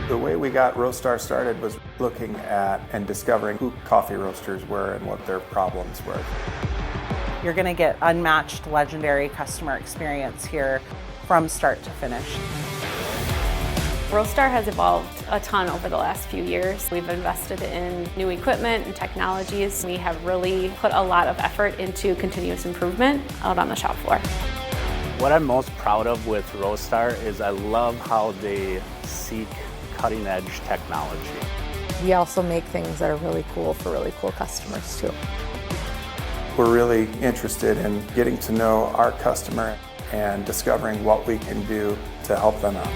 The way we got Roastar started was looking at and discovering who coffee roasters were and what their problems were. You're going to get unmatched, legendary customer experience here from start to finish. Roastar has evolved a ton over the last few years. We've invested in new equipment and technologies. We have really put a lot of effort into continuous improvement out on the shop floor. What I'm most proud of with Roastar is I love how they seek cutting-edge technology. We also make things that are really cool for really cool customers too. We're really interested in getting to know our customer and discovering what we can do to help them out.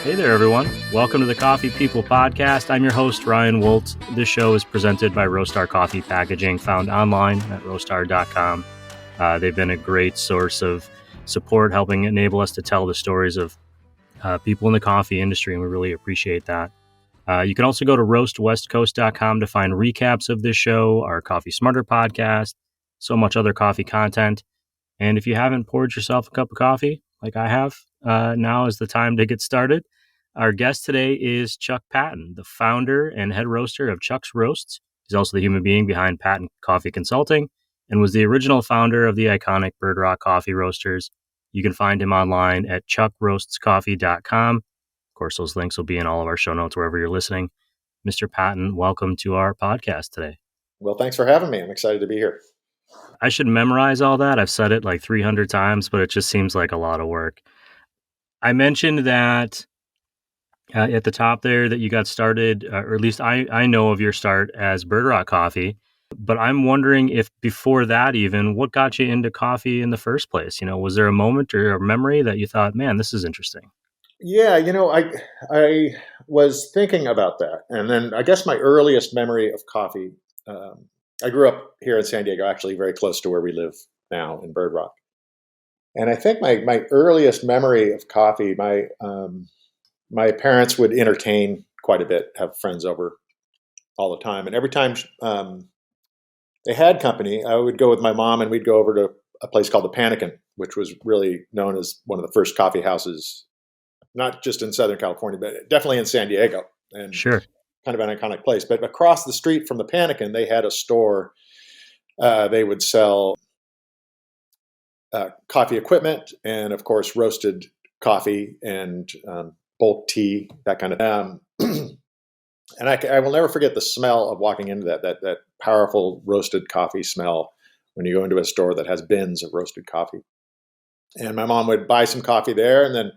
Hey there, everyone. Welcome to the Coffee People Podcast. I'm your host, Ryan Woldt. This show is presented by Roastar Coffee Packaging, found online at roastar.com. They've been a great source of support, helping enable us to tell the stories of people in the coffee industry, and we really appreciate that. You can also go to roastwestcoast.com to find recaps of this show, our Coffee Smarter podcast, so much other coffee content. And if you haven't poured yourself a cup of coffee, like I have, now is the time to get started. Our guest today is Chuck Patton, the founder and head roaster of Chuck's Roasts. He's also the human being behind Patton Coffee Consulting and was the original founder of the iconic Bird Rock Coffee Roasters. You can find him online at chuckroastscoffee.com. Of course, those links will be in all of our show notes wherever you're listening. Mr. Patton, welcome to our podcast today. Well, thanks for having me. I'm excited to be here. I should memorize all that. I've said it like 300 times, but it just seems like a lot of work. I mentioned that at the top there that you got started, or at least I know of your start as Bird Rock Coffee, but I'm wondering if before that even, what got you into coffee in the first place? You know, was there a moment or a memory that you thought, man, this is interesting? Yeah, I was thinking about that. And then I guess my earliest memory of coffee, I grew up here in San Diego, actually very close to where we live now in Bird Rock. And I think my earliest memory of coffee, my parents would entertain quite a bit, have friends over all the time. And every time they had company, I would go with my mom and we'd go over to a place called the Pannikin, which was really known as one of the first coffee houses, not just in Southern California, but definitely in San Diego. And Sure. Kind of an iconic place. But across the street from the Pannikin, they had a store. They would sell coffee equipment and, of course, roasted coffee and bulk tea, that kind of and I will never forget the smell of walking into that powerful roasted coffee smell when you go into a store that has bins of roasted coffee. And my mom would buy some coffee there and then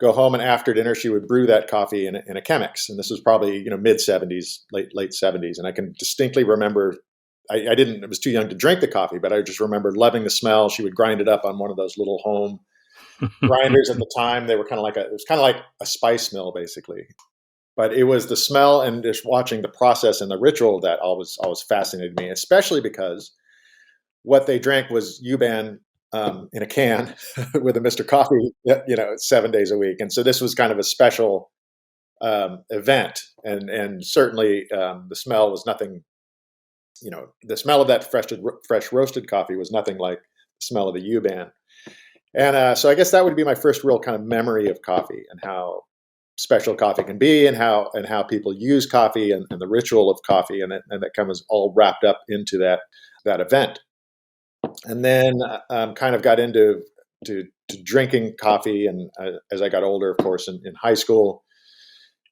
go home, and after dinner, she would brew that coffee in a Chemex. And this was probably, mid 70s, late 70s. And I can distinctly remember, I was too young to drink the coffee, but I just remember loving the smell. She would grind it up on one of those little home grinders at the time. They were kind of like a spice mill, basically. But it was the smell and just watching the process and the ritual that always fascinated me, especially because what they drank was U-Ban in a can with a Mr. Coffee, 7 days a week. And so this was kind of a special event. And certainly the smell was nothing, the smell of that fresh roasted coffee was nothing like the smell of the U-Ban. And so I guess that would be my first real kind of memory of coffee and how special coffee can be and how people use coffee and the ritual of coffee. And that kind of was all wrapped up into that event. And then kind of got into drinking coffee. And as I got older, of course, in high school,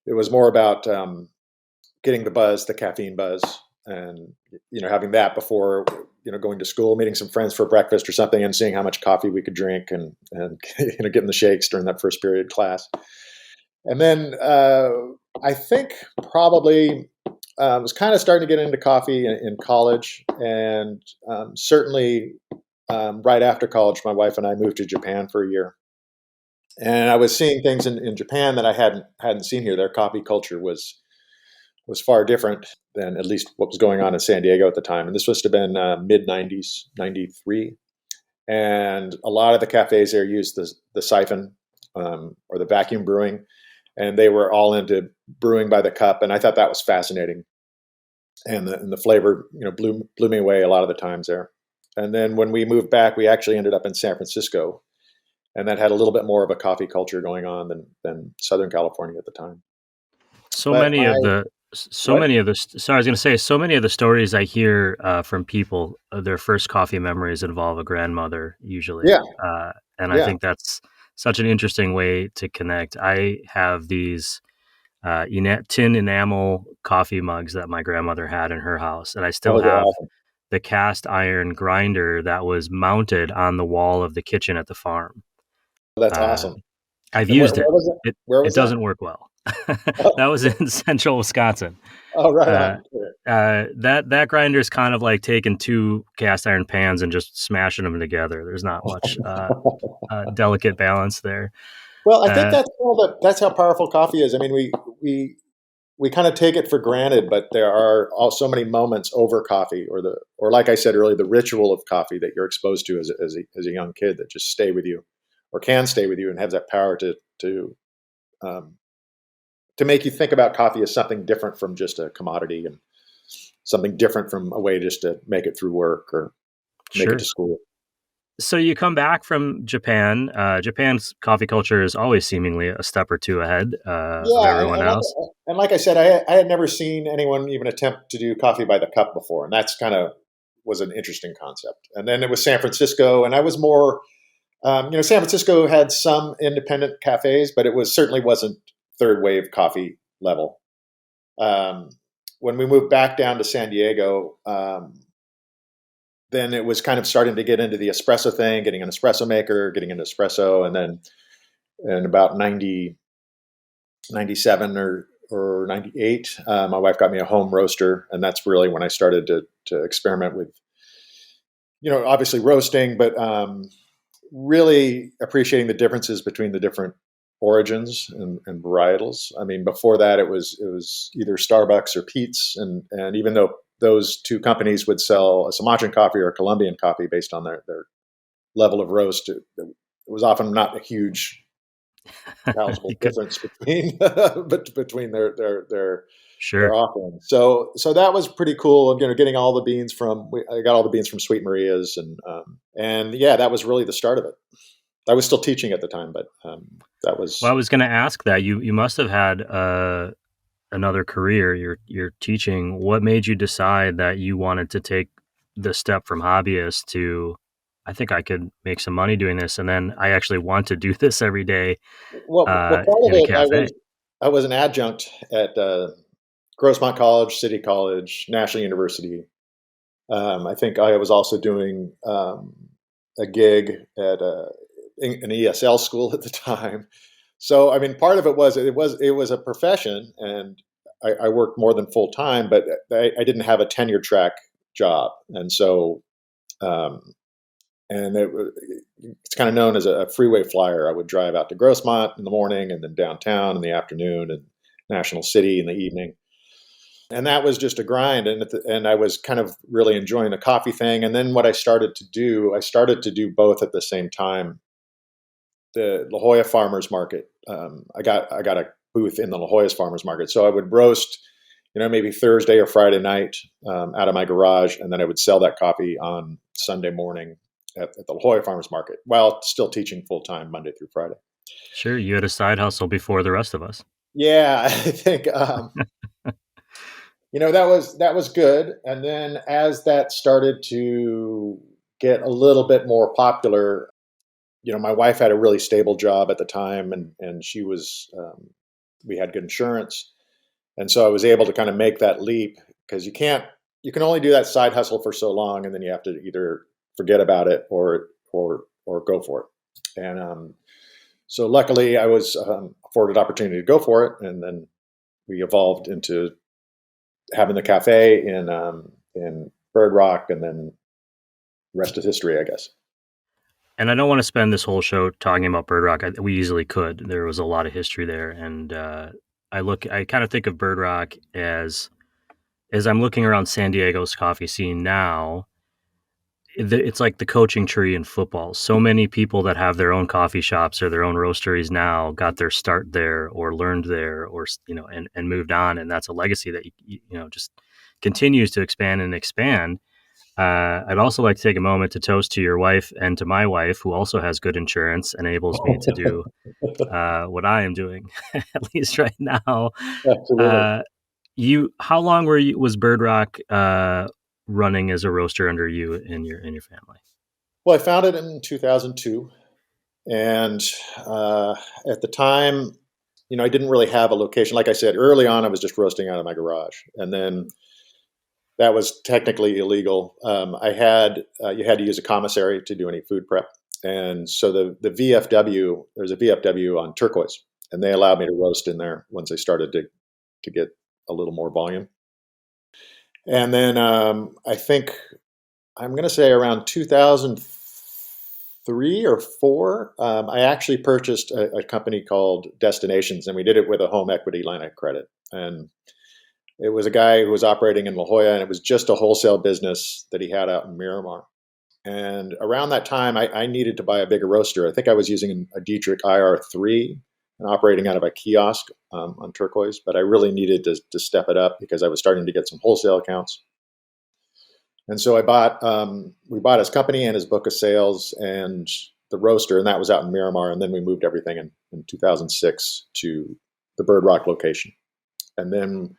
it was more about getting the caffeine buzz, and having that before going to school, meeting some friends for breakfast or something, and seeing how much coffee we could drink, and getting the shakes during that first period class. And then I think probably was kind of starting to get into coffee in college, and certainly right after college, my wife and I moved to Japan for a year. And I was seeing things in Japan that I hadn't seen here. Their coffee culture was far different than at least what was going on in San Diego at the time. And this must have been mid 90s, 93. And a lot of the cafes there used the siphon or the vacuum brewing, and they were all into brewing by the cup. And I thought that was fascinating. And the flavor, blew me away a lot of the times there. And then when we moved back, we actually ended up in San Francisco, and that had a little bit more of a coffee culture going on than Southern California at the time. So But many of the sorry, I was going to say, so many of the stories I hear from people, their first coffee memories involve a grandmother usually. Yeah. And I think that's such an interesting way to connect. I have these tin enamel coffee mugs that my grandmother had in her house, and I still have Awesome. the cast iron grinder that was mounted on the wall of the kitchen at the farm. That's awesome. I've And used where was it? Where was it doesn't work well. That was in central Wisconsin. Oh, right on. That grinder is kind of like taking two cast iron pans and just smashing them together. There's not much delicate balance there. Well, I think that's how powerful coffee is. I mean, we kind of take it for granted, but there are so many moments over coffee, or like I said earlier, the ritual of coffee that you're exposed to as a young kid that just stay with you, or can stay with you, and have that power to make you think about coffee as something different from just a commodity, and something different from a way just to make it through work or make it to school. So you come back from Japan. Japan's coffee culture is always seemingly a step or two ahead of everyone else. And like I said, I had never seen anyone even attempt to do coffee by the cup before, and that's kind of was an interesting concept. And then it was San Francisco, and I was more, San Francisco had some independent cafes, but it certainly wasn't third wave coffee level. When we moved back down to San Diego, then it was kind of starting to get into the espresso thing, getting an espresso maker, getting into espresso. And then in about 97 or 98, my wife got me a home roaster. And that's really when I started to experiment with, obviously roasting, but really appreciating the differences between the different origins and varietals. I mean, before that, it was either Starbucks or Peet's. And even though those two companies would sell a Sumatran coffee or a Colombian coffee based on their level of roast, it was often not a huge palatable difference between their offerings. So that was pretty cool. Getting all the beans I got all the beans from Sweet Maria's, and that was really the start of it. I was still teaching at the time, but that was. Well, I was going to ask that you must have had another career. You're teaching. What made you decide that you wanted to take the step from hobbyist to, I think I could make some money doing this, and then I actually want to do this every day? Well, part of it, I was an adjunct at Grossmont College, City College, National University. I think I was also doing a gig at an ESL school at the time. So, I mean, part of it was a profession, and I worked more than full time, but I didn't have a tenure track job. And so, it's kind of known as a freeway flyer. I would drive out to Grossmont in the morning, and then downtown in the afternoon, and National City in the evening. And that was just a grind. And I was kind of really enjoying the coffee thing. And then what I started to do both at the same time. The La Jolla Farmers Market. I got a booth in the La Jolla's Farmers Market, so I would roast, maybe Thursday or Friday night out of my garage, and then I would sell that coffee on Sunday morning at the La Jolla Farmers Market, while still teaching full time Monday through Friday. Sure, you had a side hustle before the rest of us. Yeah, I think that was good, and then as that started to get a little bit more popular. My wife had a really stable job at the time, and she was, we had good insurance. And so I was able to kind of make that leap, because you can only do that side hustle for so long, and then you have to either forget about it or go for it. And so luckily I was afforded opportunity to go for it. And then we evolved into having the cafe in Bird Rock, and then the rest is history, I guess. And I don't want to spend this whole show talking about Bird Rock. We easily could. There was a lot of history there, and I kind of think of Bird Rock as I'm looking around San Diego's coffee scene now. It's like the coaching tree in football. So many people that have their own coffee shops or their own roasteries now got their start there, or learned there, or and moved on, and that's a legacy that just continues to expand and expand. I'd also like to take a moment to toast to your wife and to my wife, who also has good insurance, enables me to do what I am doing, at least right now. Absolutely. How long was Bird Rock running as a roaster under you and your family? Well, I founded it in 2002, and at the time, I didn't really have a location. Like I said, early on, I was just roasting out of my garage, and then that was technically illegal. You had to use a commissary to do any food prep, and so the VFW, there's a VFW on Turquoise, and they allowed me to roast in there once they started to get a little more volume. And then I think I'm going to say around 2003 or four, I actually purchased a company called Destinations, and we did it with a home equity line of credit. And it was a guy who was operating in La Jolla, and it was just a wholesale business that he had out in Miramar. And around that time, I needed to buy a bigger roaster. I think I was using a Dietrich IR3 and operating out of a kiosk on Turquoise, but I really needed to step it up because I was starting to get some wholesale accounts. And so we bought his company and his book of sales and the roaster, and that was out in Miramar. And then we moved everything in 2006 to the Bird Rock location. And then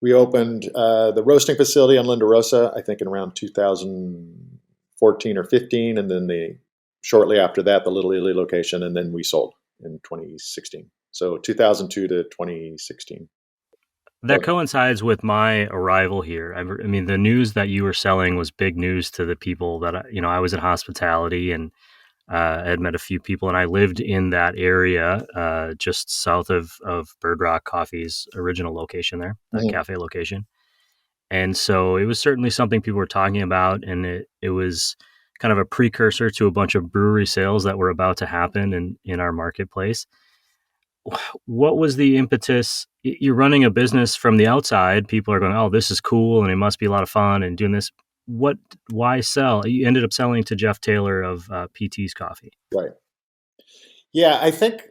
we opened the roasting facility on Linda Rosa, I think in around 2014 or 15. And then shortly after that, the Little Italy location, and then we sold in 2016. So 2002 to 2016. That coincides with my arrival here. I mean, the news that you were selling was big news to the people that, I was in hospitality, and I had met a few people, and I lived in that area just south of Bird Rock Coffee's original location there, that cafe location. And so it was certainly something people were talking about, and it was kind of a precursor to a bunch of brewery sales that were about to happen in our marketplace. What was the impetus? You're running a business from the outside. People are going, oh, this is cool, and it must be a lot of fun and doing this. Why sell? You ended up selling to Jeff Taylor of PT's Coffee. Right. Yeah, I think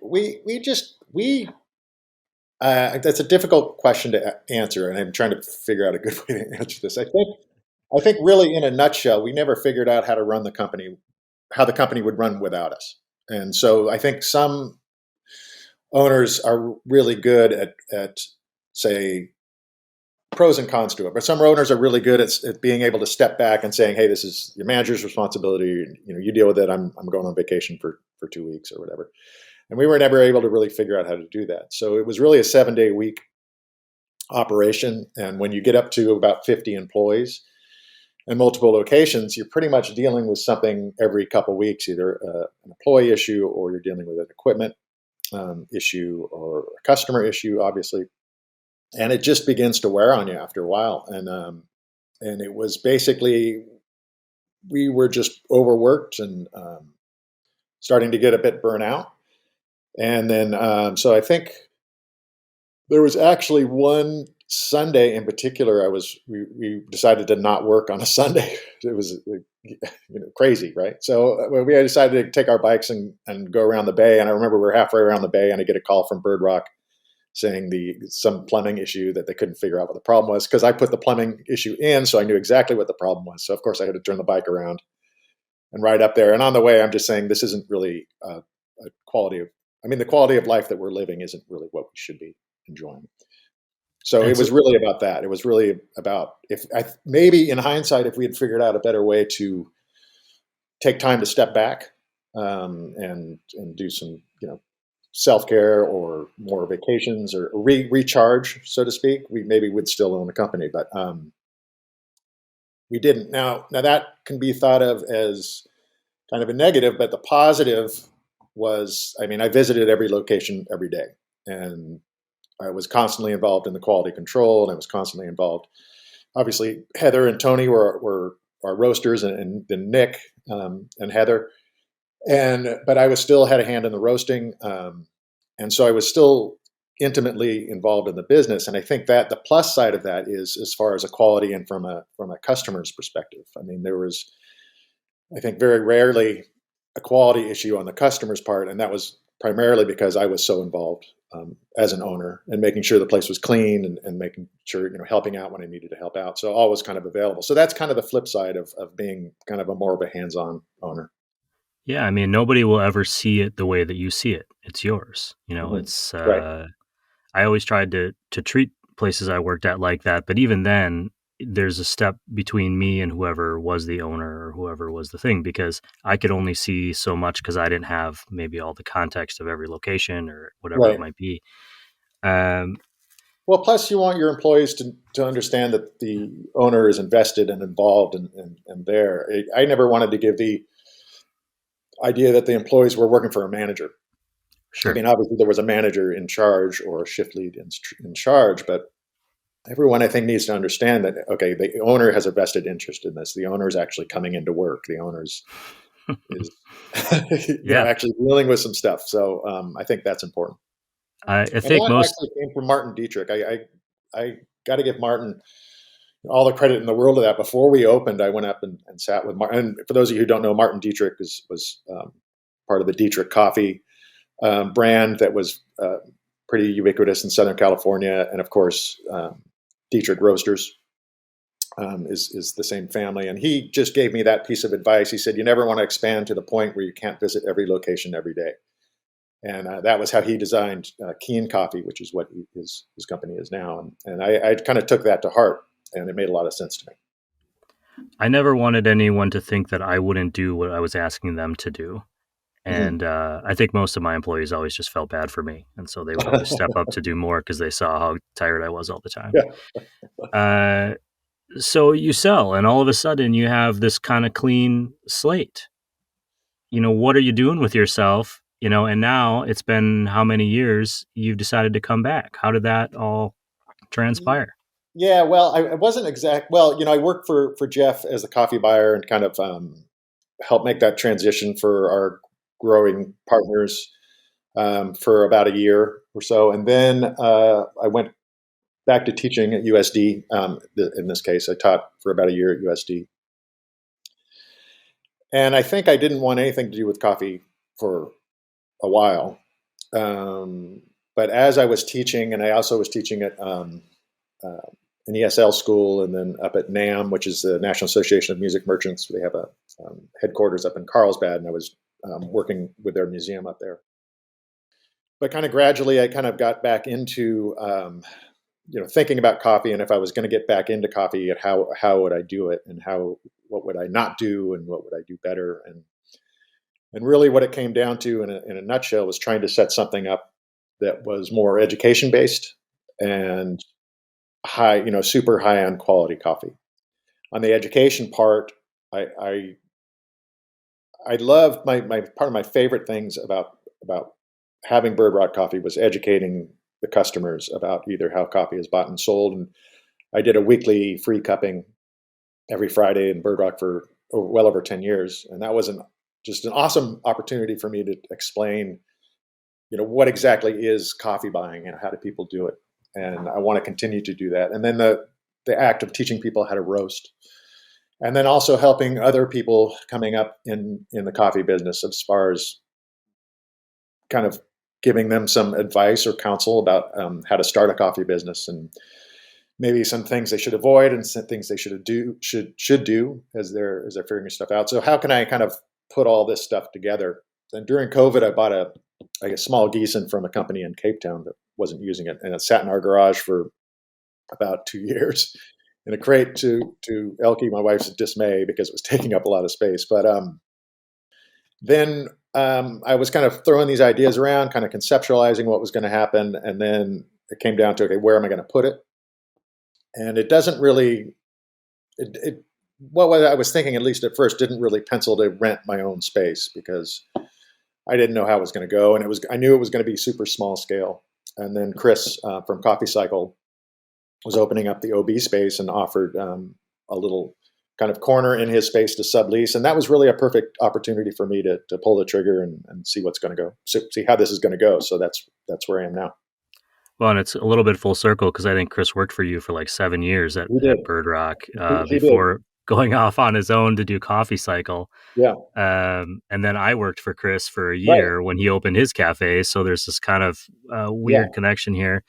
that's a difficult question to answer, and I'm trying to figure out a good way to answer this. I think really in a nutshell, we never figured out how to run the company, how the company would run without us. And so I think some owners are really good at say pros and cons to it, but some owners are really good at being able to step back and saying, "Hey, this is your manager's responsibility. You deal with it. I'm going on vacation for 2 weeks or whatever." And we were never able to really figure out how to do that. So it was really a 7-day week operation. And when you get up to about 50 employees and multiple locations, you're pretty much dealing with something every couple of weeks, either an employee issue or you're dealing with an equipment issue or a customer issue, obviously. And it just begins to wear on you after a while. And it was basically, we were just overworked and starting to get a bit burnt out. And then, so I think there was actually one Sunday in particular, we decided to not work on a Sunday. It was crazy, right? So we decided to take our bikes and go around the bay. And I remember we were halfway around the bay, and I get a call from Bird Rock saying some plumbing issue that they couldn't figure out what the problem was, because I put the plumbing issue in, so I knew exactly what the problem was. So of course I had to turn the bike around and ride up there. And on the way, I'm just saying this isn't really a quality of. I mean, the quality of life that we're living isn't really what we should be enjoying. So it was really about that. It was really about maybe in hindsight, if we had figured out a better way to take time to step back and do some, self-care or more vacations or recharge, so to speak, we maybe would still own the company, but we didn't. Now that can be thought of as kind of a negative, but the positive was, I visited every location every day, and I was constantly involved in the quality control, and I was constantly involved. Obviously, Heather and Tony were our roasters, and then Nick and Heather But I was still had a hand in the roasting. And so I was still intimately involved in the business. And I think that the plus side of that is as far as a quality and from a customer's perspective. I mean, there was, I think, very rarely a quality issue on the customer's part. And that was primarily because I was so involved as an owner and making sure the place was clean and making sure, helping out when I needed to help out. So always kind of available. So that's kind of the flip side of being kind of a more of a hands-on owner. Yeah, I mean, nobody will ever see it the way that you see it. It's yours. Mhm. It's Right. I always tried to treat places I worked at like that, but even then, there's a step between me and whoever was the owner or whoever was the thing, because I could only see so much because I didn't have maybe all the context of every location or whatever it Right. might be. Um, Well, plus you want your employees to understand that the owner is invested and involved and there. I never wanted to give the idea that the employees were working for a manager. I sure. mean, obviously there was a manager in charge or a shift lead in charge, but everyone I think needs to understand that, okay, the owner has a vested interest in this. The owner is actually coming into work. The owner is Yeah, actually dealing with some stuff. So I think that's important. I And think that most. actually came from Martin Dietrich. I got to give Martin all the credit in the world of that. Before we opened, I went up and sat with Martin. And for those of you who don't know, Martin Dietrich was part of the Dietrich Coffee brand that was pretty ubiquitous in Southern California. And of course, Dietrich Roasters is the same family. And he just gave me that piece of advice. He said, you never want to expand to the point where you can't visit every location every day. And that was how he designed Keen Coffee, which is what his company is now. And I kind of took that to heart, and it made a lot of sense to me. I never wanted anyone to think that I wouldn't do what I was asking them to do. Mhm. And I think most of my employees always just felt bad for me. And so they would always step up to do more because they saw how tired I was all the time. Yeah. Uh, so you sell, and all of a sudden you have this kind of clean slate. What are you doing with yourself? And now it's been how many years you've decided to come back? How did that all transpire? Yeah, well, I wasn't exact. Well, I worked for Jeff as a coffee buyer and kind of helped make that transition for our growing partners for about a year or so. And then I went back to teaching at USD. In this case, I taught for about a year at USD. And I think I didn't want anything to do with coffee for a while. But as I was teaching, and I also was teaching at an ESL school and then up at NAM, which is the National Association of Music Merchants. They have a headquarters up in Carlsbad, and I was working with their museum up there. But kind of gradually, I kind of got back into thinking about coffee, and if I was going to get back into coffee, how would I do it, and what would I not do, and what would I do better, and really what it came down to in a nutshell was trying to set something up that was more education based and high, super high end quality coffee. On the education part, I love my part of my favorite things about having Bird Rock Coffee was educating the customers about either how coffee is bought and sold. And I did a weekly free cupping every Friday in Bird Rock for well over 10 years. And that was just an awesome opportunity for me to explain, what exactly is coffee buying and how do people do it. And I want to continue to do that. And then the act of teaching people how to roast. And then also helping other people coming up in the coffee business as far as kind of giving them some advice or counsel about how to start a coffee business and maybe some things they should avoid and some things they should do as they're figuring stuff out. So how can I kind of put all this stuff together? And during COVID, I bought a small Gießen from a company in Cape Town that wasn't using it, and it sat in our garage for about 2 years in a crate to Elkie, my wife's dismay, because it was taking up a lot of space. But then I was kind of throwing these ideas around, kind of conceptualizing what was going to happen, and then it came down to, okay, where am I going to put it? And it doesn't really, what I was thinking, at least at first, didn't really pencil to rent my own space because I didn't know how it was going to go, and I knew it was going to be super small scale. And then Chris from Coffee Cycle was opening up the OB space and offered a little kind of corner in his space to sublease. And that was really a perfect opportunity for me to pull the trigger and see what's going to go, see how this is going to go. So that's where I am now. Well, and it's a little bit full circle because I think Chris worked for you for like 7 years at Bird Rock before going off on his own to do Coffee Cycle. Yeah. And then I worked for Chris for a year when he opened his cafe. So there's this kind of weird connection here.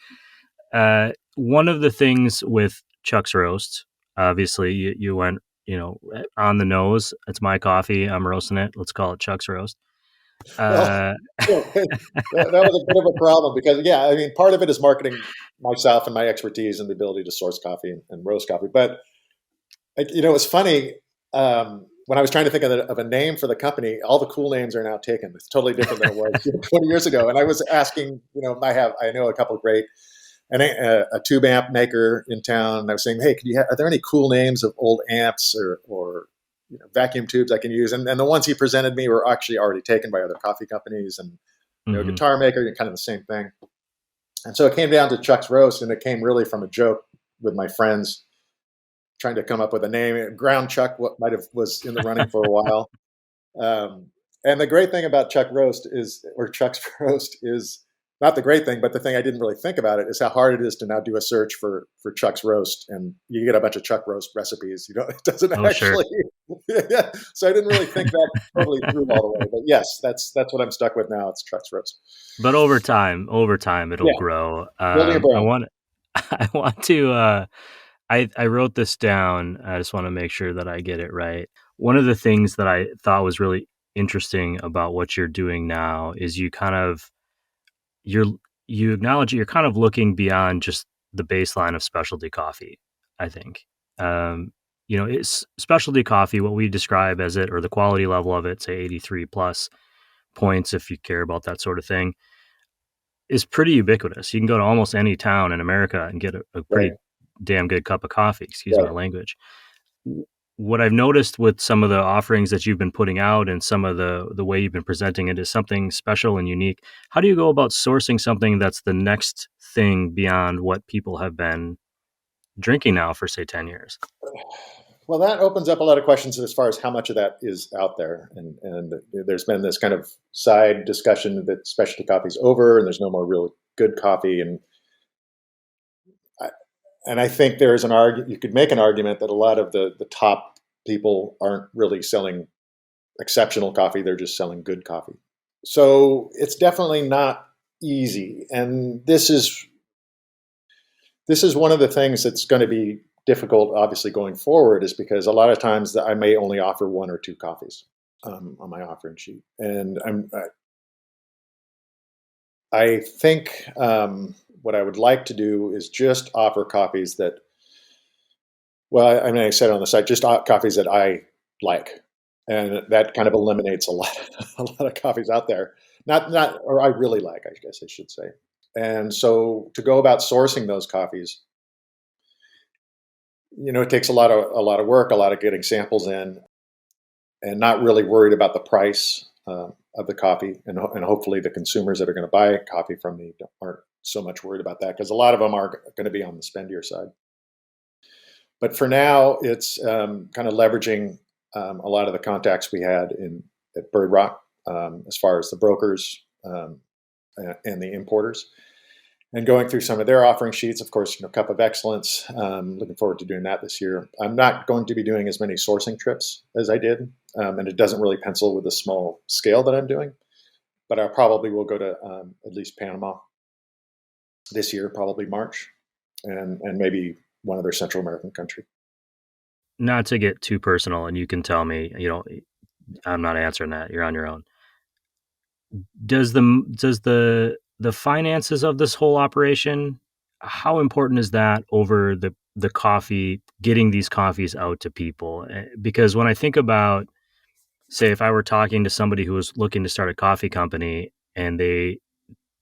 One of the things with Chuck's Roast, obviously you went, on the nose. It's my coffee. I'm roasting it. Let's call it Chuck's Roast. That was a bit of a problem because, part of it is marketing myself and my expertise and the ability to source coffee and roast coffee. But, it's funny. When I was trying to think of a name for the company, all the cool names are now taken. It's totally different than it was 20 years ago. And I was asking, I know a couple of great, and a tube amp maker in town. And I was saying, hey, are there any cool names of old amps or vacuum tubes I can use? And the ones he presented me were actually already taken by other coffee companies and guitar maker, kind of the same thing. And so it came down to Chuck's Roast, and it came really from a joke with my friends trying to come up with a name. Ground Chuck was in the running for a while. And the great thing about Chuck's Roast is not the great thing, but the thing I didn't really think about it is how hard it is to now do a search for Chuck's Roast, and you get a bunch of Chuck Roast recipes. It doesn't actually. Sure. So I didn't really think that totally through all the way. But yes, that's what I'm stuck with now. It's Chuck's Roast. But over time, it'll grow. I want to. I wrote this down. I just want to make sure that I get it right. One of the things that I thought was really interesting about what you're doing now is you acknowledge you're kind of looking beyond just the baseline of specialty coffee. I think, it's specialty coffee, what we describe as it, or the quality level of it, say 83 plus points, if you care about that sort of thing, is pretty ubiquitous. You can go to almost any town in America and get a pretty damn good cup of coffee. Excuse my language. What I've noticed with some of the offerings that you've been putting out and some of the way you've been presenting it is something special and unique. How do you go about sourcing something that's the next thing beyond what people have been drinking now for, say, 10 years? Well, that opens up a lot of questions as far as how much of that is out there. And there's been this kind of side discussion that specialty coffee is over and there's no more real good coffee. And I think there is you could make an argument that a lot of the top people aren't really selling exceptional coffee. They're just selling good coffee. So it's definitely not easy. And this is one of the things that's going to be difficult, obviously, going forward, is because a lot of times I may only offer one or two coffees on my offering sheet. And I think what I would like to do is just offer coffees that, I said on the site, just coffees that I like. And that kind of eliminates a lot of coffees out there. Or I really like, I guess I should say. And so to go about sourcing those coffees, it takes a lot of work, a lot of getting samples in, and not really worried about the price of the coffee. And hopefully the consumers that are going to buy coffee from me aren't so much worried about that, because a lot of them are going to be on the spendier side. But for now, it's kind of leveraging a lot of the contacts we had at Bird Rock, as far as the brokers and the importers, and going through some of their offering sheets. Of course, Cup of Excellence. Looking forward to doing that this year. I'm not going to be doing as many sourcing trips as I did, and it doesn't really pencil with the small scale that I'm doing. But I probably will go to at least Panama this year, probably March, and maybe one other Central American country. Not to get too personal, and you can tell me, I'm not answering that. You're on your own. Does the finances of this whole operation, how important is that over the coffee, getting these coffees out to people? Because when I think about, say, if I were talking to somebody who was looking to start a coffee company, and they,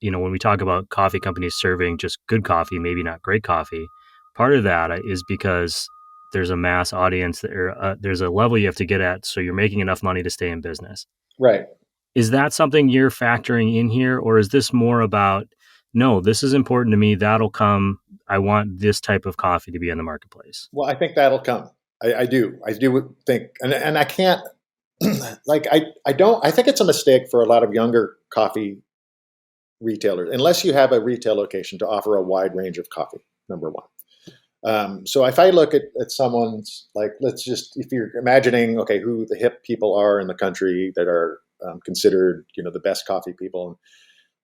when we talk about coffee companies serving just good coffee, maybe not great coffee, part of that is because there's a mass audience, there's a level you have to get at, so you're making enough money to stay in business. Right. Is that something you're factoring in here, or is this more about, no, this is important to me, that'll come, I want this type of coffee to be in the marketplace? Well, I think that'll come. I do think, and I can't, like, I think it's a mistake for a lot of younger coffee retailers, unless you have a retail location, to offer a wide range of coffee, number one. So if I look at someone's, like, if you're imagining, okay, who the hip people are in the country that are considered, the best coffee people, and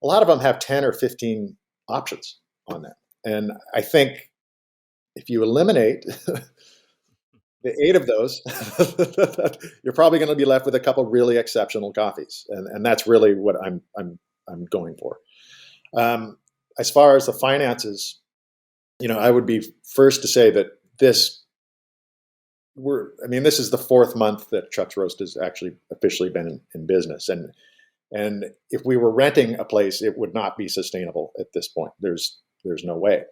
a lot of them have 10 or 15 options on that. And I think if you eliminate the 8 of those, you're probably going to be left with a couple really exceptional coffees, and that's really what I'm going for. As far as the finances, I would be first to say that this is the 4th month that Chuck's Roast has actually officially been in business, and if we were renting a place, it would not be sustainable at this point. There's no way,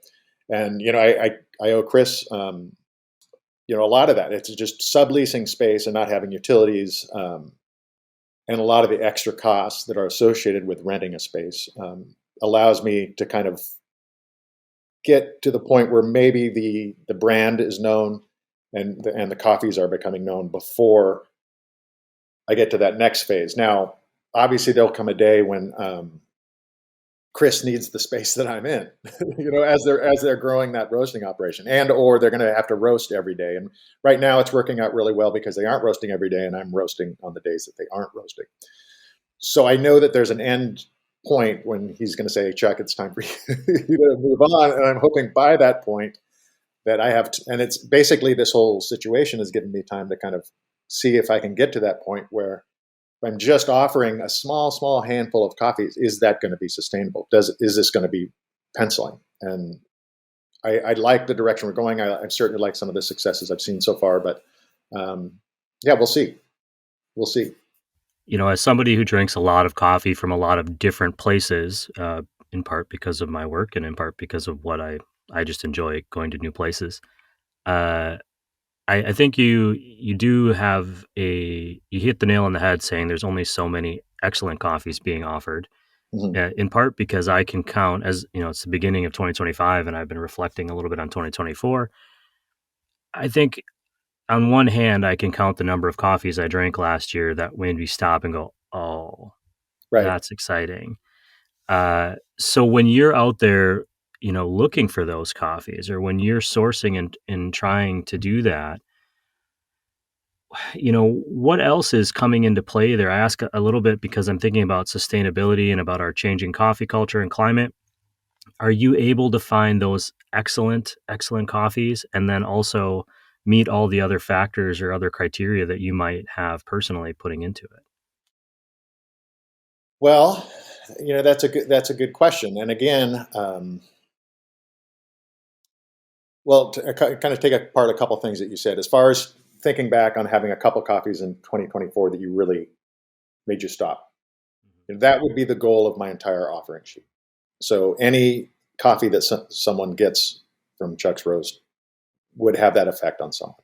and I owe Chris a lot of that. It's just subleasing space and not having utilities, and a lot of the extra costs that are associated with renting a space allows me to kind of get to the point where maybe the brand is known and the coffees are becoming known before I get to that next phase. Now, obviously, there'll come a day when Chris needs the space that I'm in, as they're growing that roasting operation, or they're going to have to roast every day. And right now, it's working out really well because they aren't roasting every day, and I'm roasting on the days that they aren't roasting. So I know that there's an end point when he's going to say, Chuck, it's time for you to move on. And I'm hoping by that point that I have, and it's basically this whole situation has given me time to kind of see if I can get to that point where if I'm just offering a small handful of coffees, is that going to be sustainable? Is this going to be penciling? And I like the direction we're going. I certainly like some of the successes I've seen so far, but we'll see. We'll see. As somebody who drinks a lot of coffee from a lot of different places, in part because of my work and in part because of what I just enjoy going to new places, I think you do have you hit the nail on the head saying there's only so many excellent coffees being offered, in part because I can count, as it's the beginning of 2025 and I've been reflecting a little bit on 2024. I think on one hand, I can count the number of coffees I drank last year that made me stop and go, oh, right, that's exciting. So when you're out there, looking for those coffees, or when you're sourcing and trying to do that, what else is coming into play there? I ask a little bit because I'm thinking about sustainability and about our changing coffee culture and climate. Are you able to find those excellent coffees and then also meet all the other factors or other criteria that you might have personally putting into it? Well, that's a good question. And again, to kind of take apart a couple of things that you said, as far as thinking back on having a couple coffees in 2024 that you really made you stop. That would be the goal of my entire offering sheet. So any coffee that someone gets from Chuck's Roast would have that effect on someone.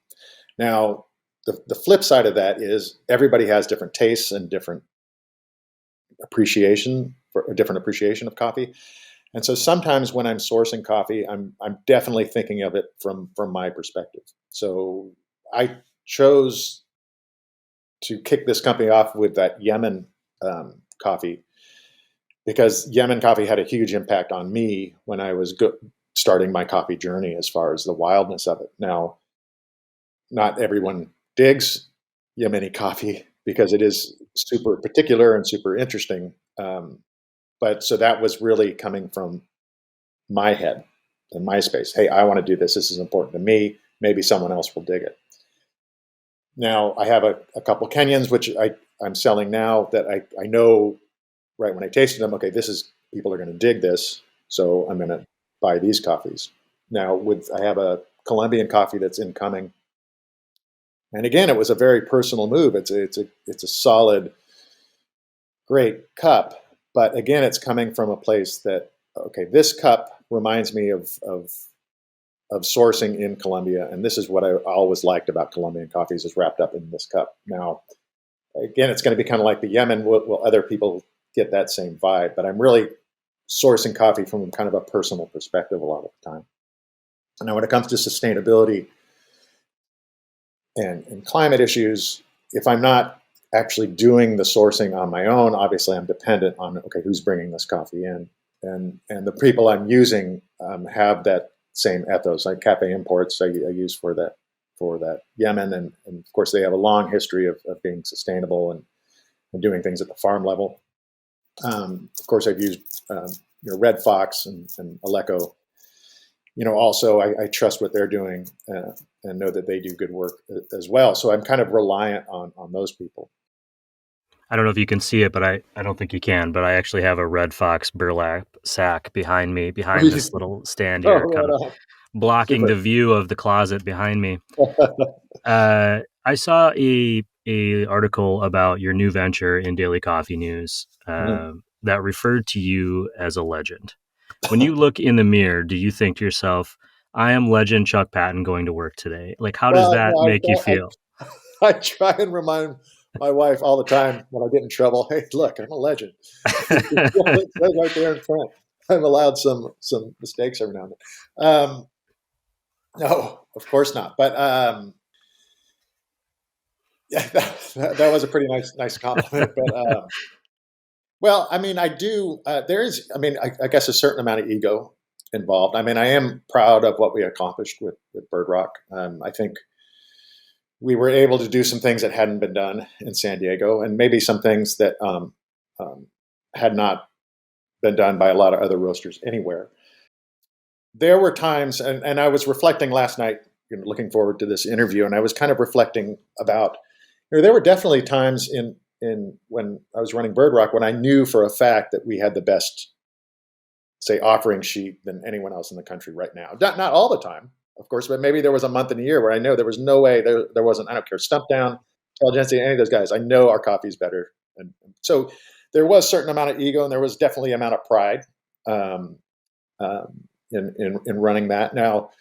Now, the flip side of that is everybody has different tastes and different appreciation of coffee. And so sometimes when I'm sourcing coffee, I'm definitely thinking of it from my perspective. So I chose to kick this company off with that Yemen coffee because Yemen coffee had a huge impact on me when I was starting my coffee journey as far as the wildness of it. Now, not everyone digs Yemeni coffee because it is super particular and super interesting. But so that was really coming from my head and my space. Hey, I want to do this. This is important to me. Maybe someone else will dig it. Now, I have a couple Kenyans, which I'm selling now that I know right when I tasted them, okay, people are going to dig this. So I'm going to buy these coffees. Now, I have a Colombian coffee that's incoming. And again, it was a very personal move. It's a solid, great cup. But again, it's coming from a place that, okay, this cup reminds me of sourcing in Colombia. And this is what I always liked about Colombian coffees is wrapped up in this cup. Now, again, it's going to be kind of like the Yemen. Will other people get that same vibe? But I'm really sourcing coffee from kind of a personal perspective a lot of the time. Now, when it comes to sustainability, and climate issues. If I'm not actually doing the sourcing on my own, obviously I'm dependent on, okay, who's bringing this coffee in, and the people I'm using have that same ethos. Like Cafe Imports, I use for that Yemen, and of course they have a long history of being sustainable and doing things at the farm level. Of course, I've used Red Fox and Aleco. Also I trust what they're doing and know that they do good work as well. So I'm kind of reliant on those people. I don't know if you can see it, but I don't think you can, but I actually have a Red Fox burlap sack behind me, behind this little stand here, kind of blocking Super. the view of the closet behind me. I saw a article about your new venture in Daily Coffee News that referred to you as a legend. When you look in the mirror, do you think to yourself, I am legend Chuck Patton going to work today? Like, how does that make you feel? I try and remind my wife all the time when I get in trouble, hey, look, I'm a legend. It's right there in front. I'm allowed some mistakes every now and then. No, of course not. But yeah, that was a pretty nice compliment. But well, I mean, I do. There is, I guess, a certain amount of ego involved. I mean, I am proud of what we accomplished with Bird Rock. I think we were able to do some things that hadn't been done in San Diego, and maybe some things that had not been done by a lot of other roasters anywhere. There were times, and I was reflecting last night, looking forward to this interview, and I was kind of reflecting about, there were definitely times in when I was running Bird Rock when I knew for a fact that we had the best, say, offering sheet than anyone else in the country right now. Not all the time, of course, but maybe there was a month in a year where I know there was no way there wasn't. I don't care, Stump Down, Intelligentsia, any of those guys. I know our coffee is better, and so there was a certain amount of ego, and there was definitely an amount of pride in running that. Now,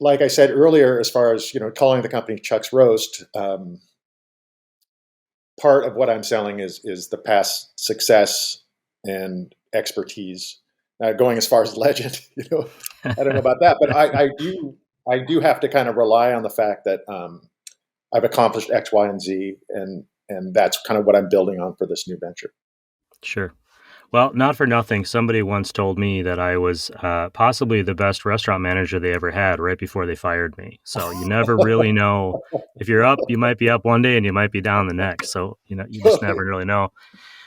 like I said earlier, as far as calling the company Chuck's Roast, part of what I'm selling is the past success and expertise. Going as far as legend, I don't know about that, but I do have to kind of rely on the fact that I've accomplished X, Y, and Z, and that's kind of what I'm building on for this new venture. Sure. Well, not for nothing. Somebody once told me that I was possibly the best restaurant manager they ever had right before they fired me. So you never really know. If you're up, you might be up one day and you might be down the next. So, you just never really know.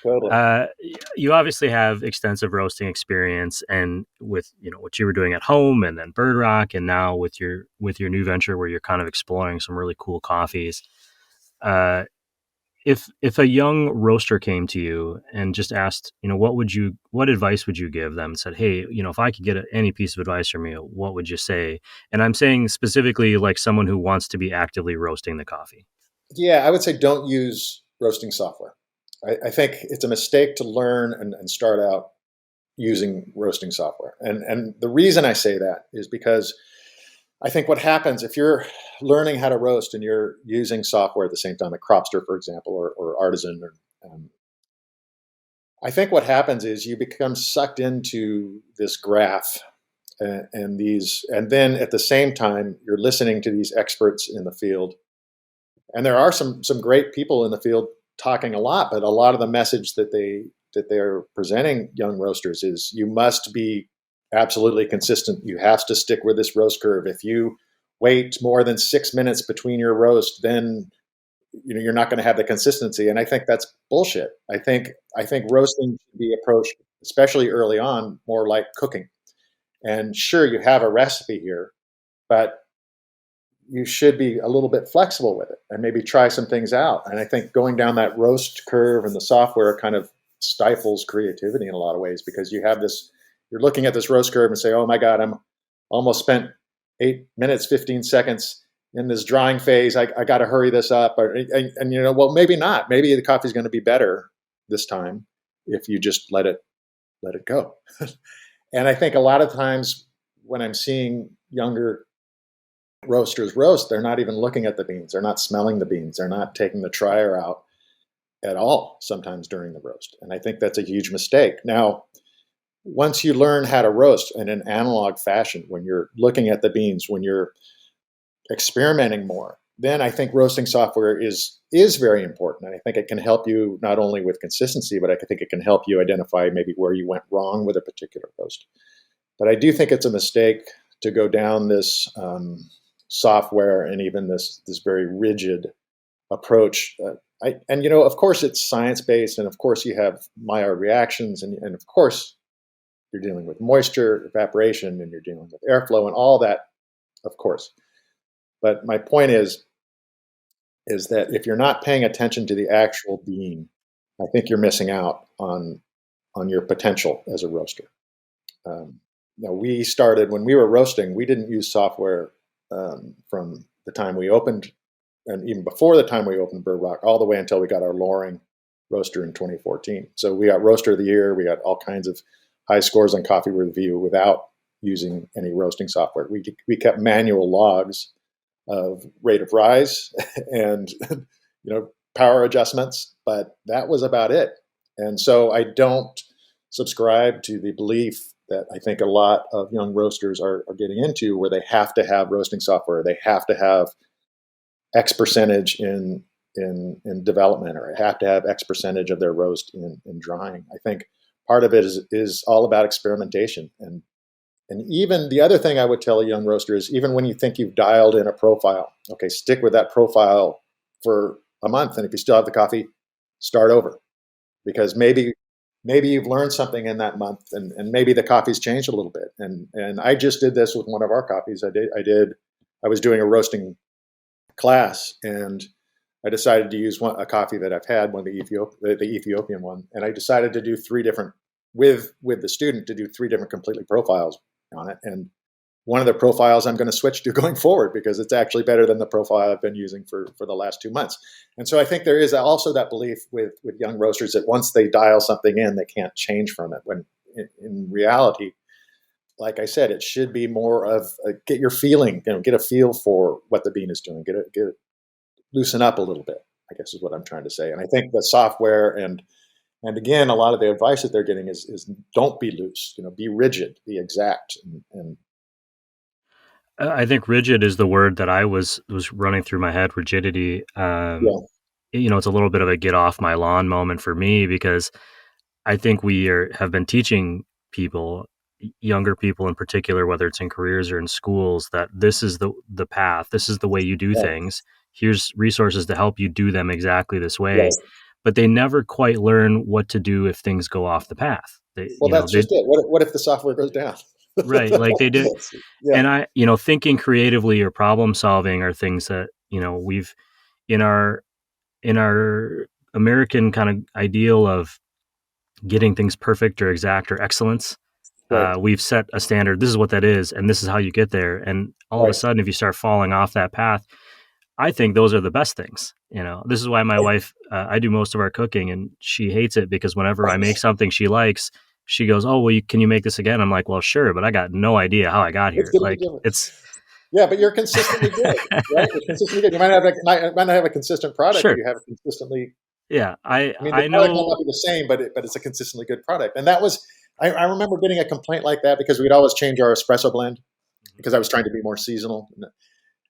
Totally. You obviously have extensive roasting experience, and with what you were doing at home, and then Bird Rock, and now with your new venture where you're kind of exploring some really cool coffees. If a young roaster came to you and just asked, what advice would you give them? And said, hey, if I could get any piece of advice from you, what would you say? And I'm saying specifically like someone who wants to be actively roasting the coffee. Yeah, I would say don't use roasting software. I think it's a mistake to learn and start out using roasting software. And the reason I say that is because I think what happens if you're learning how to roast and you're using software at the same time, like Cropster, for example, or Artisan, I think what happens is you become sucked into this graph and then at the same time you're listening to these experts in the field, and there are some great people in the field talking a lot, but a lot of the message that they're presenting young roasters is you must be absolutely consistent. You have to stick with this roast curve. If you wait more than 6 minutes between your roast, then you're not going to have the consistency. And I think that's bullshit. I think roasting should be approached, especially early on, more like cooking. And sure, you have a recipe here, but you should be a little bit flexible with it and maybe try some things out. And I think going down that roast curve and the software kind of stifles creativity in a lot of ways, because you're looking at this roast curve and say, oh my God, I'm almost spent 8 minutes, 15 seconds in this drying phase. I got to hurry this up. Well, maybe not. Maybe the coffee's going to be better this time if you just let it go. And I think a lot of times when I'm seeing younger roasters roast, they're not even looking at the beans. They're not smelling the beans. They're not taking the dryer out at all sometimes during the roast. And I think that's a huge mistake. Now, once you learn how to roast in an analog fashion, when you're looking at the beans, when you're experimenting more, then I think roasting software is very important. And I think it can help you not only with consistency, but I think it can help you identify maybe where you went wrong with a particular roast. But I do think it's a mistake to go down this software and even this very rigid approach. Of course, it's science-based, and of course you have Maillard reactions, and of course you're dealing with moisture, evaporation, and you're dealing with airflow and all that, of course. But my point is that if you're not paying attention to the actual bean, I think you're missing out on your potential as a roaster. We started when we were roasting. We didn't use software from the time we opened, and even before the time we opened Bird Rock, all the way until we got our Loring roaster in 2014. So we got Roaster of the Year. We got all kinds of high scores on Coffee Review without using any roasting software. We kept manual logs of rate of rise and power adjustments, but that was about it. And so I don't subscribe to the belief that I think a lot of young roasters are getting into, where they have to have roasting software, they have to have X percentage in development, or have to have X percentage of their roast in drying. I think part of it is all about experimentation. And even the other thing I would tell a young roaster is, even when you think you've dialed in a profile, okay, stick with that profile for a month. And if you still have the coffee, start over, because maybe you've learned something in that month, and maybe the coffee's changed a little bit. And I just did this with one of our coffees. I was doing a roasting class, and I decided to use a coffee that I've had, one of the Ethiopian one, and I decided to do with the student to do 3 different completely profiles on it. And one of the profiles I'm going to switch to going forward, because it's actually better than the profile I've been using for the last 2 months. And so I think there is also that belief with young roasters that once they dial something in, they can't change from it. When in reality, like I said, it should be more of get your feeling, get a feel for what the bean is doing, loosen up a little bit, I guess is what I'm trying to say. And I think the software and again, a lot of the advice that they're getting is don't be loose, be rigid, be exact. And I think rigid is the word that I was running through my head. Rigidity. It's a little bit of a get off my lawn moment for me, because I think we have been teaching people, younger people in particular, whether it's in careers or in schools, that this is the path. This is the way you do things. Here's resources to help you do them exactly this way. Right. But they never quite learn what to do if things go off the path. That's just it. What if the software goes down? Right. Like they did. Yeah. And thinking creatively or problem solving are things that, we've in our American kind of ideal of getting things perfect or exact or excellence. Right. We've set a standard. This is what that is, and this is how you get there. And all of a sudden, if you start falling off that path, I think those are the best things. This is why my wife, I do most of our cooking, and she hates it, because whenever I make something she likes, she goes, "Oh, well, can you make this again?" I'm like, "Well, sure, but I got no idea how I got here." Yeah, but you're consistently good, right? You're consistently good. You might not have a consistent product, sure. but you have a consistently. Yeah, I know. The product might not be the same, but it's a consistently good product. And that was, I remember getting a complaint like that, because we'd always change our espresso blend, because I was trying to be more seasonal.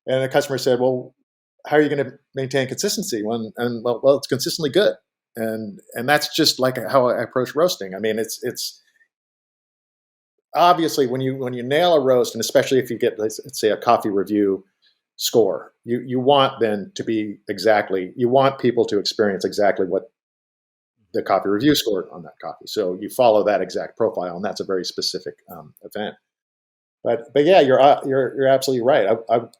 And the customer said, "Well, how are you going to maintain consistency?" Well, it's consistently good. And that's just like how I approach roasting. I mean, it's obviously when you nail a roast, and especially if you get, let's say, a Coffee Review score, you want then to be you want people to experience exactly what the Coffee Review scored on that coffee. So you follow that exact profile, and that's a very specific event. But yeah, you're absolutely right.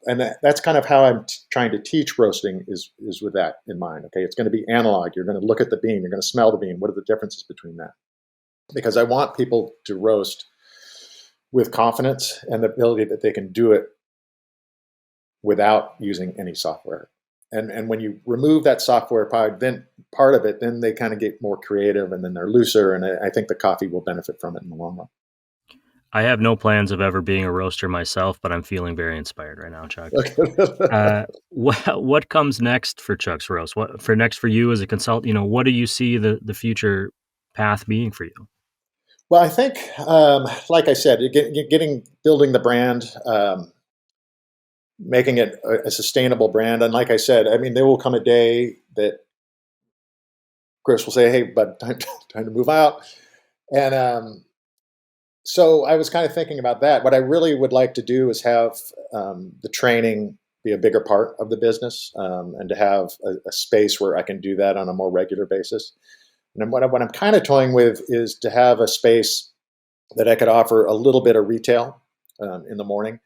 And that's kind of how I'm trying to teach roasting is with that in mind. Okay, it's going to be analog. You're going to look at the bean. You're going to smell the bean. What are the differences between that? Because I want people to roast with confidence and the ability that they can do it without using any software. And when you remove that software part of it, then they kind of get more creative, and then they're looser. And I think the coffee will benefit from it in the long run. I have no plans of ever being a roaster myself, but I'm feeling very inspired right now, Chuck. What comes next for Chuck's Roast? What next for you as a consultant? What do you see the future path being for you? Well, I think, like I said, building the brand. making it a sustainable brand. And like I said, I mean, there will come a day that Chris will say, "Hey, but time to move out." And so I was kind of thinking about that. What I really would like to do is have the training be a bigger part of the business, and to have a space where I can do that on a more regular basis. And what I'm kind of toying with is to have a space that I could offer a little bit of retail in the morning.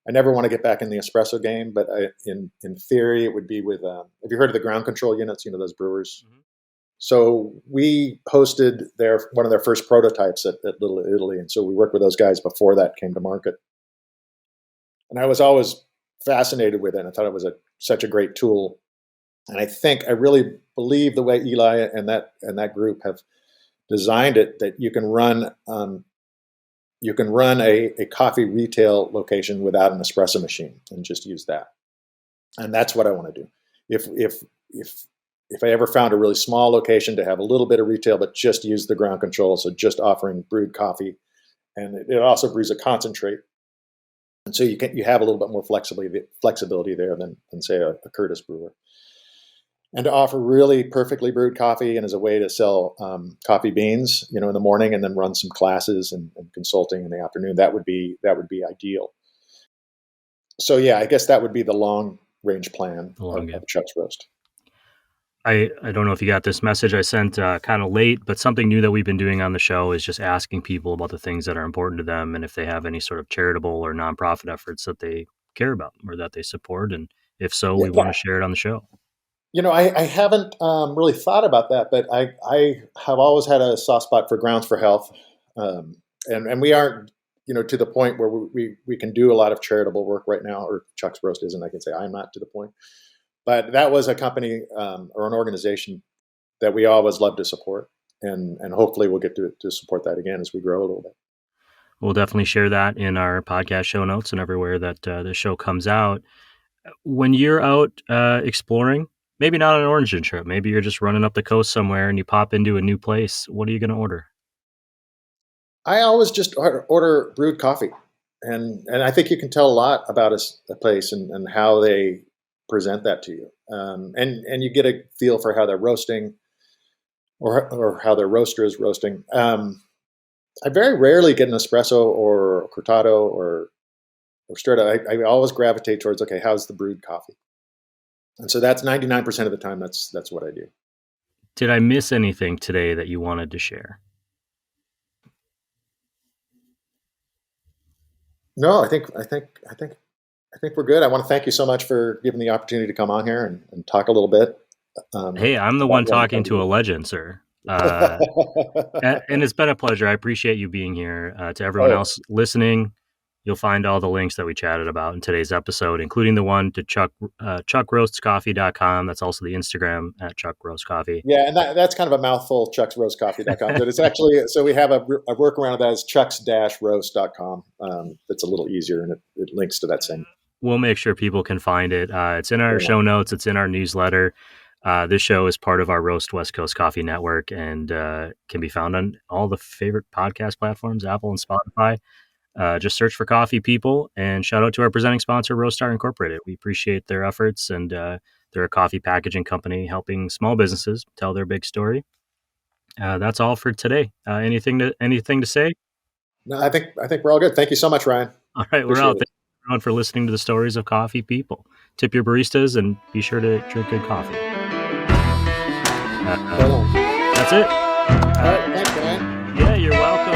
I never want to get back in the espresso game, but in theory, it would be with. Have you heard of the ground control units? Those brewers. Mm-hmm. So we hosted one of their first prototypes at Little Italy, and so we worked with those guys before that came to market. And I was always fascinated with it. And I thought it was such a great tool. And I really believe the way Eli and that group have designed it, that you can run a coffee retail location without an espresso machine and just use that. And that's what I want to do. If I ever found a really small location to have a little bit of retail, but just use the ground control, so just offering brewed coffee, and it also brews a concentrate, and so you have a little bit more flexibility there than say a Curtis brewer, and to offer really perfectly brewed coffee, and as a way to sell coffee beans, in the morning, and then run some classes and consulting in the afternoon. That would be ideal. So yeah, I guess that would be the long range plan of Chuck's Roast. I don't know if you got this message I sent kind of late, but something new that we've been doing on the show is just asking people about the things that are important to them, and if they have any sort of charitable or nonprofit efforts that they care about or that they support. And if so, we want to share it on the show. I haven't really thought about that, but I have always had a soft spot for Grounds for Health. And we aren't, to the point where we can do a lot of charitable work right now, or Chuck's Roast isn't. I can say I'm not to the point. But that was a company or an organization that we always love to support, and hopefully we'll get to support that again as we grow a little bit. We'll definitely share that in our podcast show notes and everywhere that the show comes out. When you're out exploring, maybe not an origin trip, maybe you're just running up the coast somewhere and you pop into a new place, what are you going to order? I always just order brewed coffee, and I think you can tell a lot about a place and how they present that to you, and you get a feel for how they're roasting, or how their roaster is roasting. I very rarely get an espresso or cortado or strata. I always gravitate towards, okay, how's the brewed coffee? And so that's 99% of the time. That's what I do. Did I miss anything today that you wanted to share? No, I think we're good. I want to thank you so much for giving the opportunity to come on here and talk a little bit. Hey, I'm the one talking to a legend, sir. And it's been a pleasure. I appreciate you being here. To everyone else listening, you'll find all the links that we chatted about in today's episode, including the one to chuckroastscoffee.com. That's also the Instagram at chuckroastcoffee. Yeah, and that's kind of a mouthful, chucksroastcoffee.com. But it's actually, so we have a workaround of that is chucks-roast.com. That's a little easier, and it links to that same. We'll make sure people can find it. It's in our show notes. It's in our newsletter. This show is part of our Roast West Coast Coffee Network, and can be found on all the favorite podcast platforms, Apple and Spotify. Just search for Coffee People, and shout out to our presenting sponsor, Roastar Incorporated. We appreciate their efforts, and they're a coffee packaging company helping small businesses tell their big story. That's all for today. Anything to say? No, I think we're all good. Thank you so much, Ryan. All right, we're out. Thank you everyone for listening to the stories of Coffee People. Tip your baristas and be sure to drink good coffee. That's it. All right, thanks, Ryan. Yeah, you're welcome.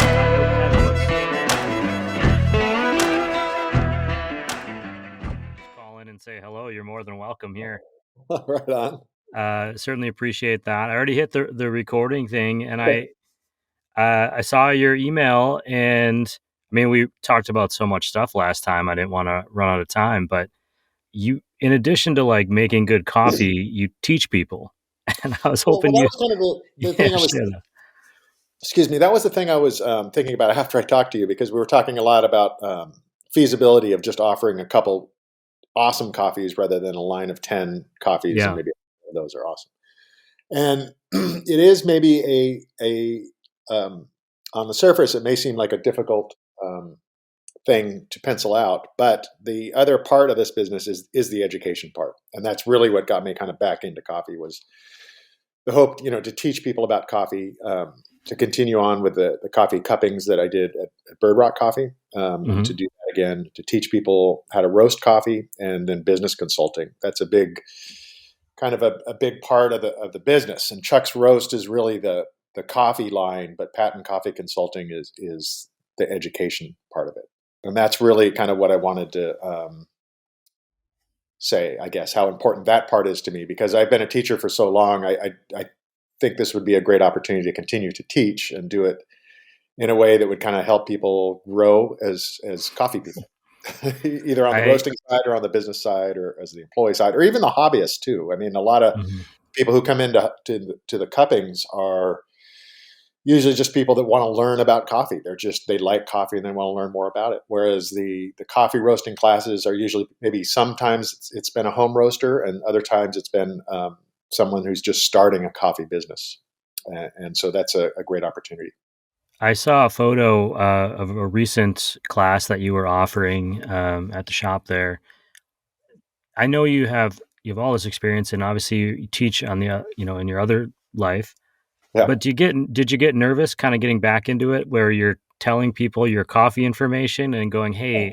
Call in and say hello. You're more than welcome here. Right on. Certainly appreciate that. I already hit the recording thing, and I saw your email, and I mean, we talked about so much stuff last time. I didn't want to run out of time, but you, in addition to like making good coffee, you teach people. And I was hoping that was kind of the thing I was. Excuse me. That was the thing I was thinking about after I talked to you, because we were talking a lot about feasibility of just offering a couple awesome coffees rather than a line of 10 coffees. Yeah. And maybe those are awesome. And it is maybe a on the surface, it may seem like a difficult thing to pencil out. But the other part of this business is the education part. And that's really what got me kind of back into coffee, was the hope, to teach people about coffee, to continue on with the coffee cuppings that I did at Bird Rock Coffee, and to do that again, to teach people how to roast coffee, and then business consulting. That's a big big part of the business. And Chuck's Roast is really the coffee line, but Patton Coffee Consulting is the education part of it. And that's really kind of what I wanted to say, I guess, how important that part is to me, because I've been a teacher for so long. I think this would be a great opportunity to continue to teach and do it in a way that would kind of help people grow as coffee people, either on the roasting side or on the business side, or as the employee side, or even the hobbyists too. I mean, a lot of people who come into to the cuppings are usually just people that want to learn about coffee. They like coffee and they want to learn more about it. Whereas the coffee roasting classes are usually, maybe sometimes it's been a home roaster, and other times it's been someone who's just starting a coffee business. And so that's a great opportunity. I saw a photo of a recent class that you were offering at the shop there. I know you have all this experience, and obviously you teach on the in your other life. Yeah. But did you get nervous kind of getting back into it, where you're telling people your coffee information and going, "Hey,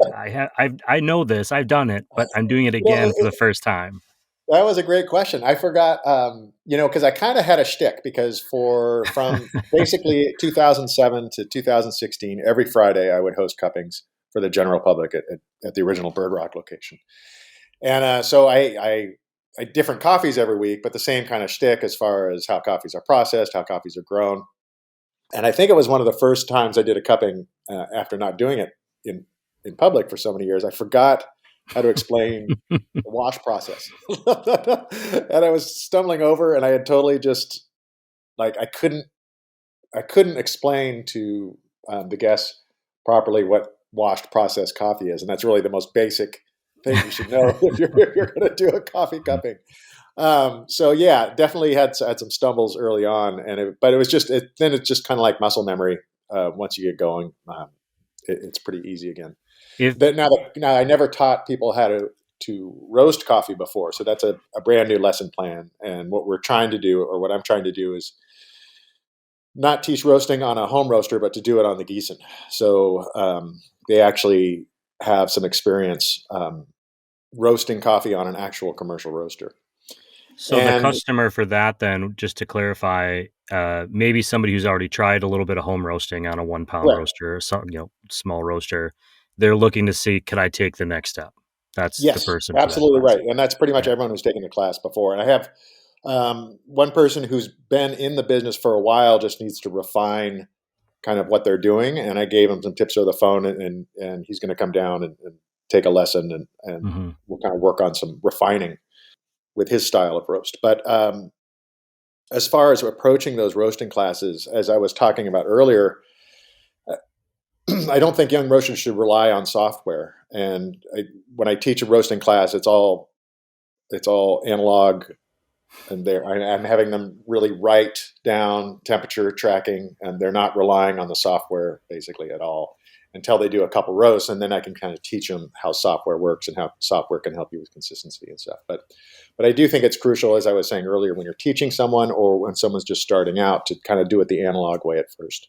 I know this, I've done it, but I'm doing it again for the first time"? That was a great question. I forgot, because I kind of had a shtick, because from basically 2007 to 2016, every Friday I would host cuppings for the general public at the original Bird Rock location. And so I different coffees every week, but the same kind of shtick as far as how coffees are processed, how coffees are grown. And I think it was one of the first times I did a cupping after not doing it in public for so many years. I forgot how to explain the wash process. And I was stumbling over, and I had totally just, like, I couldn't explain to the guests properly what washed processed coffee is. And that's really the most basic thing you should know if you're going to do a coffee cupping. So yeah, definitely had some stumbles early on, but it was just, then it's just kind of like muscle memory. Once you get going, it's pretty easy again. Now I never taught people how to roast coffee before. So that's a brand new lesson plan. And what I'm trying to do is not teach roasting on a home roaster, but to do it on the Gießen. So they actually have some experience roasting coffee on an actual commercial roaster. So the customer for that, then, just to clarify, maybe somebody who's already tried a little bit of home roasting on a 1 pound roaster, or small roaster, they're looking to see, could I take the next step? That's the person. Absolutely right. And that's pretty much everyone who's taken the class before. And I have one person who's been in the business for a while, just needs to refine kind of what they're doing. And I gave him some tips over the phone, and he's going to come down and take a lesson, and we'll kind of work on some refining with his style of roast. But as far as approaching those roasting classes, as I was talking about earlier, I don't think young roasters should rely on software. And when I teach a roasting class, it's all analog, and I'm having them really write down temperature tracking, and they're not relying on the software basically at all until they do a couple roasts, and then I can kind of teach them how software works and how software can help you with consistency and stuff. But I do think it's crucial, as I was saying earlier, when you're teaching someone or when someone's just starting out, to kind of do it the analog way at first.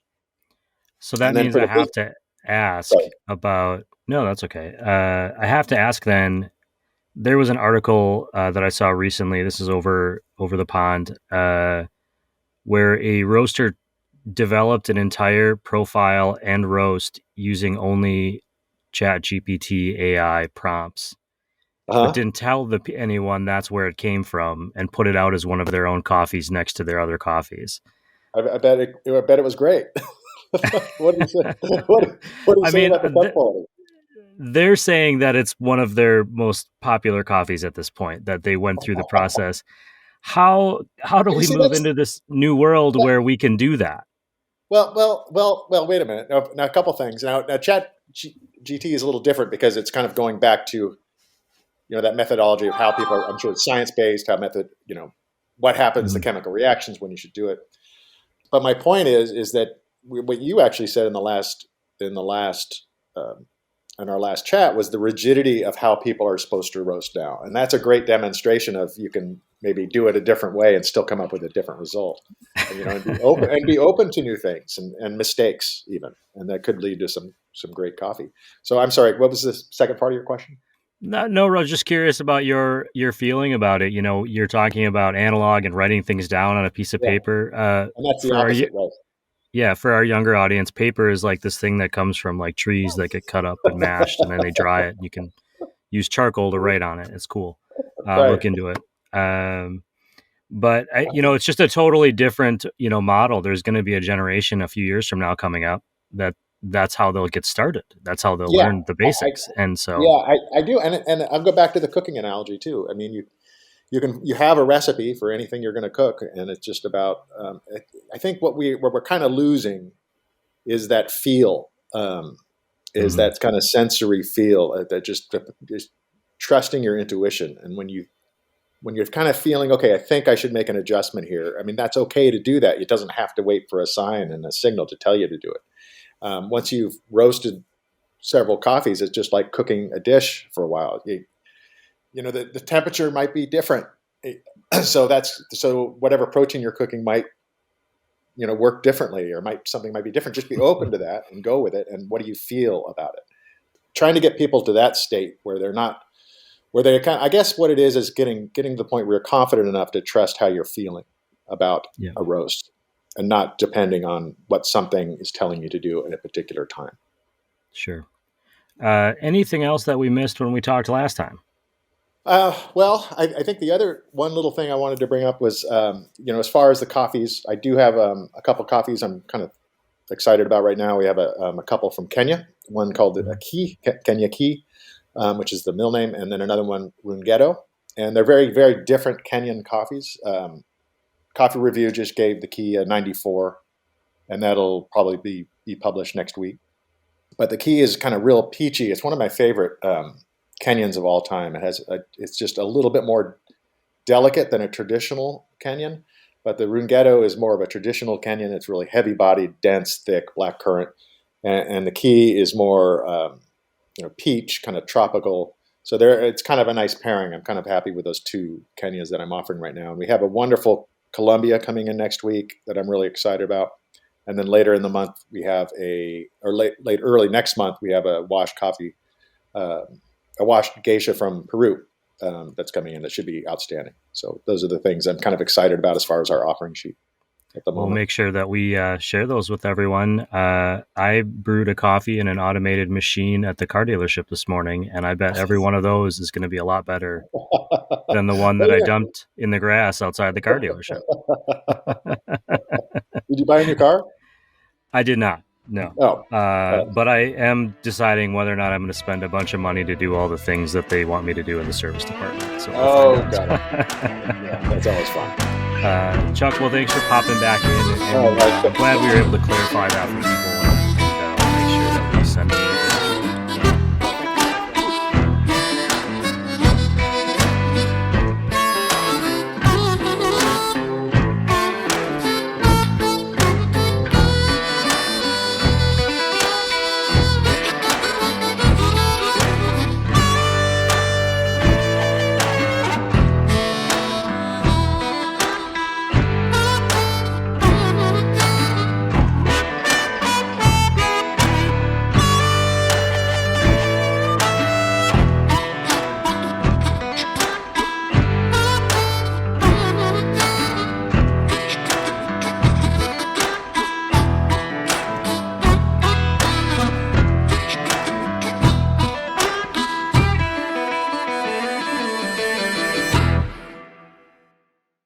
So that means I have to ask about. No, that's okay. I have to ask then. There was an article that I saw recently. This is over the pond, where a roaster developed an entire profile and roast using only ChatGPT AI prompts, but didn't tell anyone that's where it came from, and put it out as one of their own coffees next to their other coffees. I bet it was great. What do you say? What do you say about the cup quality? They're saying that it's one of their most popular coffees at this point, that they went through the process. How do we move into this new world where we can do that? Well, wait a minute. Now a couple things. Now ChatGPT is a little different, because it's kind of going back to, that methodology of how people are, I'm sure it's science-based, what happens, the chemical reactions, when you should do it. But my point is that what you actually said in the last in our last chat was the rigidity of how people are supposed to roast now. And that's a great demonstration of you can maybe do it a different way and still come up with a different result. And, and be open to new things and mistakes even. And that could lead to some great coffee. So I'm sorry, what was the second part of your question? No, Rose, just curious about your feeling about it. You're talking about analog and writing things down on a piece of paper. And that's the opposite, right? Yeah, for our younger audience, paper is like this thing that comes from like trees that get cut up and mashed, and then they dry it. You can use charcoal to write on it. It's cool. Right. Look into it. But it's just a totally different, model. There's going to be a generation a few years from now coming up that's how they'll get started. That's how they'll learn the basics. I do. And I'll go back to the cooking analogy too. I mean, you have a recipe for anything you're going to cook, and it's just about. I think what we're kind of losing is that feel, that kind of sensory feel, that just trusting your intuition. And when you're kind of feeling, okay, I think I should make an adjustment here. I mean, that's okay to do that. It doesn't have to wait for a sign and a signal to tell you to do it. Once you've roasted several coffees, it's just like cooking a dish for a while. The temperature might be different. So whatever protein you're cooking might, work differently, or something might be different. Just be open to that and go with it. And what do you feel about it? Trying to get people to that state where I guess what it is getting to the point where you're confident enough to trust how you're feeling about a roast, and not depending on what something is telling you to do at a particular time. Sure. Anything else that we missed when we talked last time? Well, I think the other one little thing I wanted to bring up was, as far as the coffees, I do have a couple coffees I'm kind of excited about right now. We have a couple from Kenya, one called Kenya Key, which is the mill name, and then another one, Rungeto. And they're very, very different Kenyan coffees. Coffee Review just gave the Key a 94, and that'll probably be published next week. But the Key is kind of real peachy. It's one of my favorite Kenyans of all time. It's just a little bit more delicate than a traditional Kenyan, but the Rungeto is more of a traditional Kenyan. It's really heavy-bodied, dense, thick, black currant, and the Key is more peach, kind of tropical. So it's kind of a nice pairing. I'm kind of happy with those two Kenyas that I'm offering right now. And we have a wonderful Colombia coming in next week that I'm really excited about. And then later in the month, we have early next month, we have a washed coffee, a washed geisha from Peru that's coming in that should be outstanding. So those are the things I'm kind of excited about as far as our offering sheet at the moment. We'll make sure that we share those with everyone. I brewed a coffee in an automated machine at the car dealership this morning, and I bet every one of those is going to be a lot better than the one that I dumped in the grass outside the car dealership. Did you buy a new car? I did not. No. But I am deciding whether or not I'm going to spend a bunch of money to do all the things that they want me to do in the service department. So got it. Yeah, that's always fun. Chuck, well, thanks for popping back in. I'm glad we were able to clarify that for people